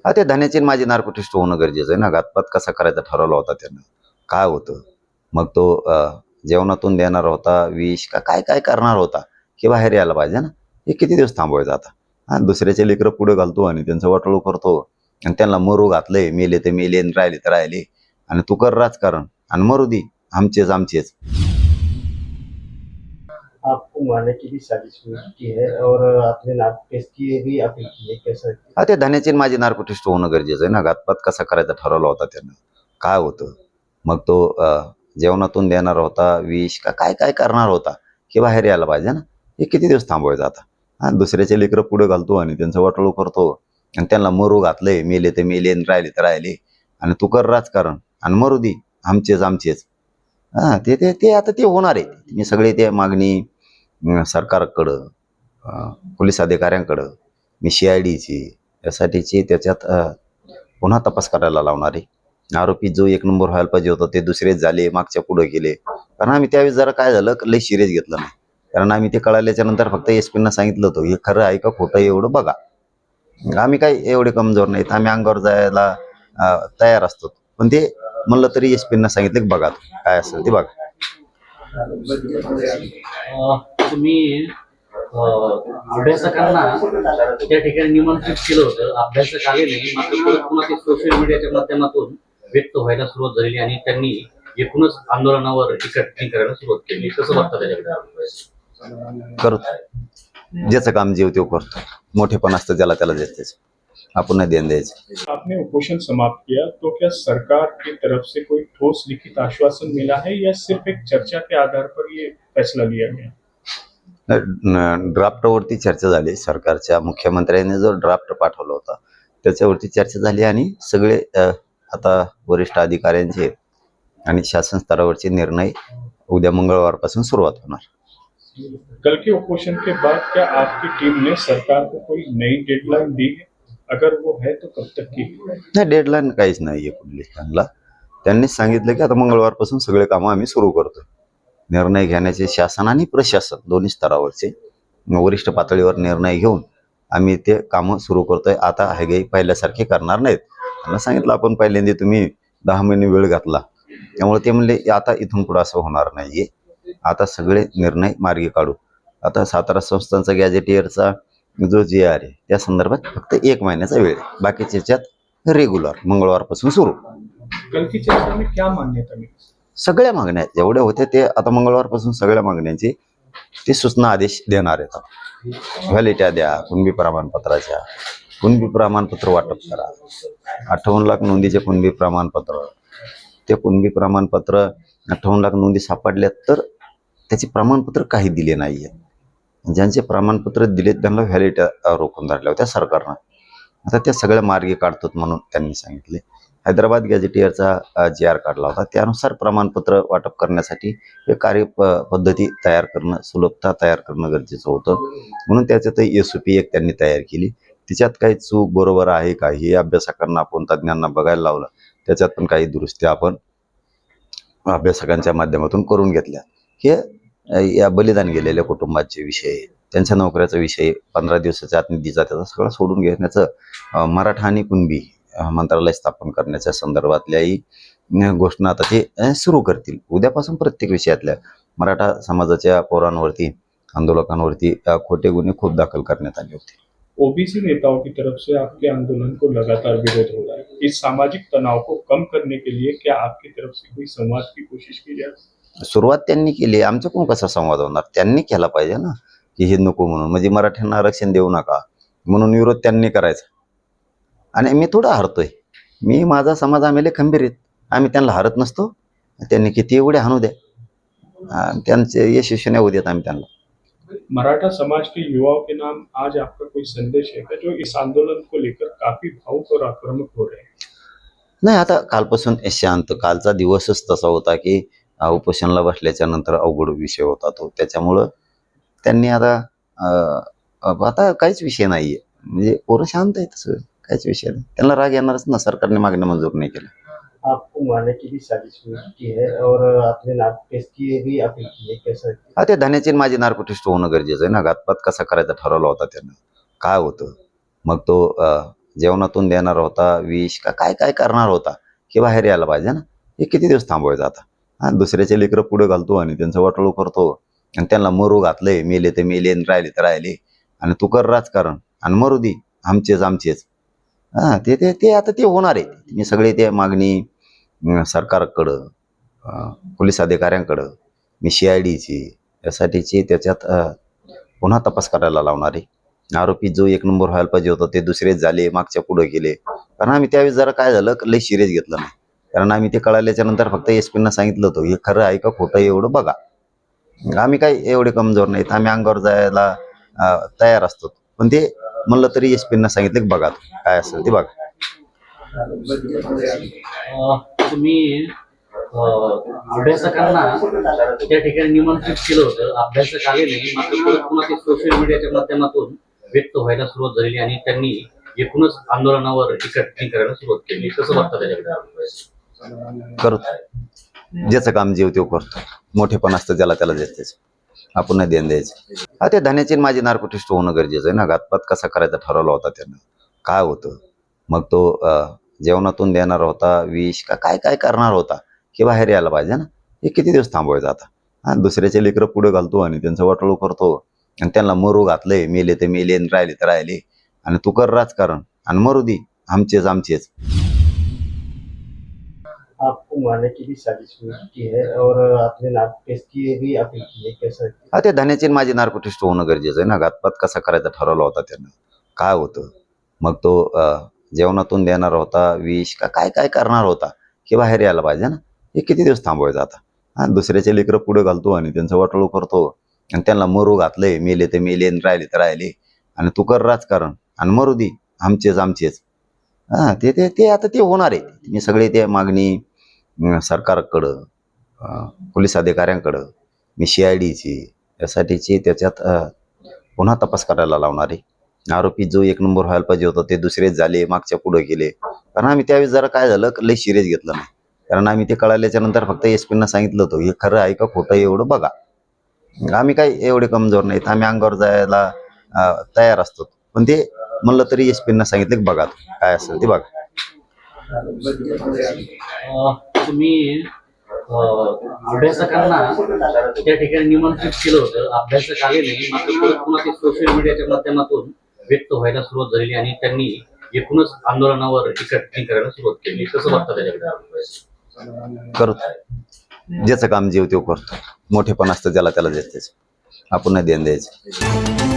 हा, ते धन्याची आणि माझी नार्कोटिस्ट होणं गरजेचं आहे ना. घातपात कसा करायचा ठरवला होता त्यानं, काय होतं. मग तो जेवणातून देणार होता विष का काय काय करणार होता, हे बाहेर यायला पाहिजे ना. हे किती दिवस थांबवायचं आता. हा, दुसऱ्याचे लेकरं पुढे घालतो आणि त्यांचं वाटोळं करतो आणि त्यांना मरू घातलंय. मेले तर मेले आणि राहिले तर राहिले. आणि तू कर राजकारण आणि मरू दे, आमचेच आमचेच. आपको मारने की भी साजिश हुई की है और आपने नाम टेस्ट की भी अपील की है, कैसा है? हा, ते धन्याची आणि माझी नार्कोटिस्ट होणं गरजेचं आहे ना. घातपात कसा करायचा ठरवला होता त्यानं, काय होतं. मग तो जेवणातून देणार होता विष का काय काय करणार होता, हे बाहेर यायला पाहिजे ना. हे किती दिवस थांबवायचं आता. हा, दुसऱ्याचे लेकरं पुढे घालतो आणि त्यांचं वाटोळं करतो आणि त्यांना मरू घातलंय. मेले तर मेले आणि राहिले तर राहिले. आणि तू कर राजकारण आणि मरू दे, आमचेच आमचेच. हा, ते ते ते आता ते होणार आहे. मी सगळे ते मागणी सरकारकडं, पोलीस अधिकाऱ्यांकडं, मी CIDची, SITची त्याच्यात पुन्हा तपास करायला लावणार आहे. आरोपी जो एक नंबर व्हायला पाहिजे होता ते दुसरेच झाले, मागच्या पुढे गेले. कारण आम्ही त्यावेळेस जरा काय झालं, लई सिरियस घेतलं नाही. कारण आम्ही ते कळाल्याच्या नंतर फक्त SP ना सांगितलं होतं, हे खरं आहे का खोटं आहे एवढं बघा. आम्ही काही एवढे कमजोर नाहीत, आम्ही अंगावर जायला तयार असतो. पण ते म्हणलं तरी SP ना सांगितलं की बघा काय असेल ते बघा. तुम्ही अभ्यासकांना त्या ठिकाणी निमंत्रित केलं होतं, अभ्यासक आले नाही, मात्र परत पुन्हा ते सोशल मीडियाच्या माध्यमातून व्यक्त व्हायला सुरुवात झालेली आणि त्यांनी एकूणच आंदोलनावर टीका करायला सुरुवात केली. कसं बघता त्याच्याकडे? करतो ज्याचं काम जीव तो करतो. मोठेपण असतं ज्याला त्याला देतेच, आपण नाही देण द्यायचं. आपने उपोषण समाप्त किया तो क्या सरकार की तरफ से कोई ठोस लिखित आश्वासन मिला है या सिर्फ एक चर्चा के आधार पर ये फैसला लिया गया? ड्राफ्टवरती चर्चा झाली. सरकारच्या मुख्यमंत्र्यांनी जो ड्राफ्ट पाठवला होता त्याच्यावरती चर्चा झाली आणि सगळे आता वरिष्ठ अधिकाऱ्यांचे आणि शासन स्तरावरचे निर्णय उद्या मंगळवारपासून सुरुवात होणार. कल के उपोषण के बाद क्या आपकी टीम ने सरकार को कोई नई डेडलाइन दी है? अगर वो है तो कब तक की? नाही, डेडलाईन काहीच नाहीये कुठली त्यांना. त्यांनीच सांगितलं की आता मंगळवारपासून सगळे कामं आम्ही सुरू करतोय. निर्णय घेण्याचे शासन आणि प्रशासन दोन्ही स्तरावरचे वरिष्ठ पातळीवर निर्णय घेऊन आम्ही ते कामं सुरू करतोय. आता हे पहिल्यासारखे करणार नाहीत. त्यांना सांगितलं आपण पहिल्यांदा तुम्ही 10 महिने वेळ घातला, त्यामुळे ते म्हणले आता इथून पुढे असं होणार नाहीये. आता सगळे निर्णय मार्गी काढू. आता सातारा संस्थांचा गॅजेटियरचा जो GR आहे त्या संदर्भात फक्त 1 महिन्याचा वेळ, बाकीच्या याच्यात रेग्युलर मंगळवारपासून सुरू. कल की चर्चा में क्या मान्यता मिली? सगळ्या मागण्या जेवढ्या होत्या ते आता मंगळवारपासून सगळ्या मागण्यांची ते सूचना आदेश देणार आहेत. व्हॅलिट्या द्या, कुणबी प्रमाणपत्राच्या, कुणबी प्रमाणपत्र वाटप करा. 58 लाख नोंदीचे कुणबी प्रमाणपत्र, ते कुणबी प्रमाणपत्र 58 लाख नोंदी सापडल्यात तर त्याचे प्रमाणपत्र काही दिले नाहीये. ज्यांचे प्रमाणपत्र दिलेत त्यांना व्हॅलिट्या रोखून धरल्या होत्या सरकारनं. आता त्या सगळ्या मार्गी काढतात म्हणून त्यांनी सांगितले. हैदराबाद गॅजेटियरचा GR काढला होता, त्यानुसार प्रमाणपत्र वाटप करण्यासाठी हे कार्यपद्धती तयार करणं, सुलभता तयार करणं गरजेचं होतं. म्हणून त्याच्यातही SOP एक त्यांनी तयार केली. तिच्यात काही चूक बरोबर आहे का हे अभ्यासकांना आपण तज्ज्ञांना बघायला लावलं. त्याच्यात पण काही दुरुस्त्या आपण अभ्यासकांच्या माध्यमातून करून घेतल्या. हे या बलिदान गेलेल्या कुटुंबाचे विषय, त्यांच्या नोकऱ्याचा विषय, 15 दिवसाच्या आत निधीचा त्याचा सगळं सोडून घेण्याचं, मराठा आणि कुणबी मंत्रालय स्थापन करण्याच्या संदर्भातल्याही घोषणा आता ते सुरू करतील. उद्यापासून प्रत्येक विषयातल्या मराठा समाजाच्या पोरांवरती, आंदोलकांवरती खोटे गुन्हे खूप दाखल करण्यात आले होते. ओबीसी नेताओं की तरफ से आपके आंदोलन को लगातार विरोध हो रहा है। इस सामाजिक तनाव को कम करने के लिए क्या आपकी तरफ से कोई संवाद की कोशिश की जाए? सुरुवात त्यांनी केली. आमच्याकडून कसा संवाद होणार? त्यांनी केला पाहिजे ना, की हे नको म्हणून, म्हणजे मराठ्यांना आरक्षण देऊ नका म्हणून विरोध त्यांनी करायचा. आणि मी थोडा हरतोय. मी माझा समाज आम्ही लय खंबीर आहेत. आम्ही त्यांना हरत नसतो. त्यांनी किती एवढे हाणू द्या, त्यांचे यशस्वी होऊ देत आम्ही त्यांना. मराठा समाज के युवाओं के नाम आज आपका कोई संदेश है क्या, जो इस आंदोलन को लेकर काफी भावुक और आक्रामक हो रहे हैं? नाही, आता कालपासून शांत. कालचा दिवसच तसा होता की उपोषणाला बसल्याच्या नंतर अवघड विषय होता तो. त्याच्यामुळं त्यांनी आता काहीच विषय नाहीये. म्हणजे पोरं शांत आहेत, सगळं काहीच विषय नाही. त्यांना राग येणारच ना, सरकारने मागणं मंजूर नाही केलं. आपको मारने की भी साजिश हुई की है और आपने नाम टेस्ट की भी अपील की है, कैसा है? हा, ते धन्याची आणि माझी नार्कोटिस्ट होणं गरजेचं आहे ना. घातपात कसा करायचा ठरवला होता त्यानं, काय होतं. मग तो जेवणातून देणार होता विष का काय काय करणार होता हे बाहेर यायला पाहिजे ना. हे किती दिवस थांबवायचं आता? हा, दुसऱ्याचे लेकरं पुढे घालतो आणि त्यांचं वाटोळं करतो आणि त्यांना मरू घातलंय, मेले ते मेले आणि राहिले तर राहिले, आणि तू कर राजकारण आणि मरू दे, आमचेच. हा, ते ते ते आता ते होणार आहे. मी सगळे ते मागणी सरकारकडं, पोलीस अधिकाऱ्यांकडं, मी CIDची यासाठीची त्याच्यात पुन्हा तपास करायला लावणार आहे. आरोपी जो एक नंबर व्हायला पाहिजे होता ते दुसरेच झाले, मागच्या पुढे गेले. कारण आम्ही त्यावेळेस जरा काय झालं, लय सिरियस घेतलं नाही. कारण आम्ही ते कळाल्याच्या नंतर फक्त SP सांगितलं होतं हे खरं आहे का खोटं आहे एवढं बघा. आम्ही काही एवढे कमजोर नाहीत, आम्ही अंगावर जायला तयार असतो. पण ते म्हणलं तरी SP सांगितलं की बघा काय असेल ते बघा. तुम्ही अभ्यासकांना त्या ठिकाणी निमंत्रित केलं होतं, अभ्यासक आले नाही, मात्र परत पुन्हा ते सोशल मीडियाच्या माध्यमातून व्यक्त व्हायला सुरुवात झालेली आणि त्यांनी एकूणच आंदोलनावर टीका करायला सुरुवात केली. कसं बघता त्याच्याकडे? करतो ज्याचं काम जीव तो करतो. मोठेपण असतं त्याला देतेच, आपण नाही देण द्यायचं. हा, ते धन्याची माझी नार्कोटिस्ट होणं गरजेचं आहे ना. घातपात कसा करायचा ठरवला होता त्यानं, काय होतं, मग तो जेवणातून देणार होता विष का काय काय करणार होता हे बाहेर यायला पाहिजे ना. हे किती दिवस थांबवायचं आता? हा, दुसऱ्याचे लेकरं पुढे घालतो आणि त्यांचं वाटोळं करतो आणि त्यांना मरू घातलंय, मेले ते मेले आणि राहिले तर राहिले, आणि तू कर राजकारण आणि मरू दे, आमचेच. आपको मारने की भी साजिश हुई की है और आपने नार्को टेस्ट की भी अपील की है, कैसा? हा, ते धन्याची माझी नार्कोटिस्ट होणं गरजेचं आहे ना. घातपात कसा करायचा ठरवला होता त्यानं, काय होतं, मग तो जेवणातून देणार होता विष का काय काय करणार होता हे बाहेर यायला पाहिजे ना. हे किती दिवस थांबवायचं आता? हा, दुसऱ्याचे लेकरं पुढे घालतो आणि त्यांचं वाटोळं करतो आणि त्यांना मरू घातलंय, मेले ते मेले आणि राहिले तर राहिले, आणि तू कर राजकारण आणि मरू दे, आमचेच. हा, ते ते ते आता ते होणार आहे. मी सगळे ते मागणी सरकारकडं, पोलीस अधिकाऱ्यांकडं, मी CIDची यासाठीची त्याच्यात पुन्हा तपास करायला लावणार आहे. आरोपी जो एक नंबर व्हायला पाहिजे होता ते दुसरेच झाले, मागच्या पुढे गेले. कारण आम्ही त्यावेळेस जरा काय झालं, लय सिरियस घेतलं नाही. कारण आम्ही ते कळाल्याच्या नंतर फक्त SP सांगितलं होतं हे खरं आहे का खोटं आहे एवढं बघा. आम्ही काही एवढे कमजोर नाहीत, आम्ही अंगावर जायला तयार असतो. पण ते म्हणलं तरी SP सांगितलं की बघा काय असेल ते बघा. तुम्ही अभ्यासकांना त्या ठिकाणी निमंत्रित केलं होतं, अभ्यासक आले नाही, मात्र परत पुन्हा ते सोशल मीडियाच्या माध्यमातून व्यक्त व्हायला सुरुवात झालेली आणि त्यांनी एकूणच आंदोलनावर टीका करायला सुरुवात केली. कसं बघता त्याच्याकडे? करतो ज्याचं काम जीव तो करतो. मोठेपण असतं त्याला देतेच, आपण नाही देण द्यायचं.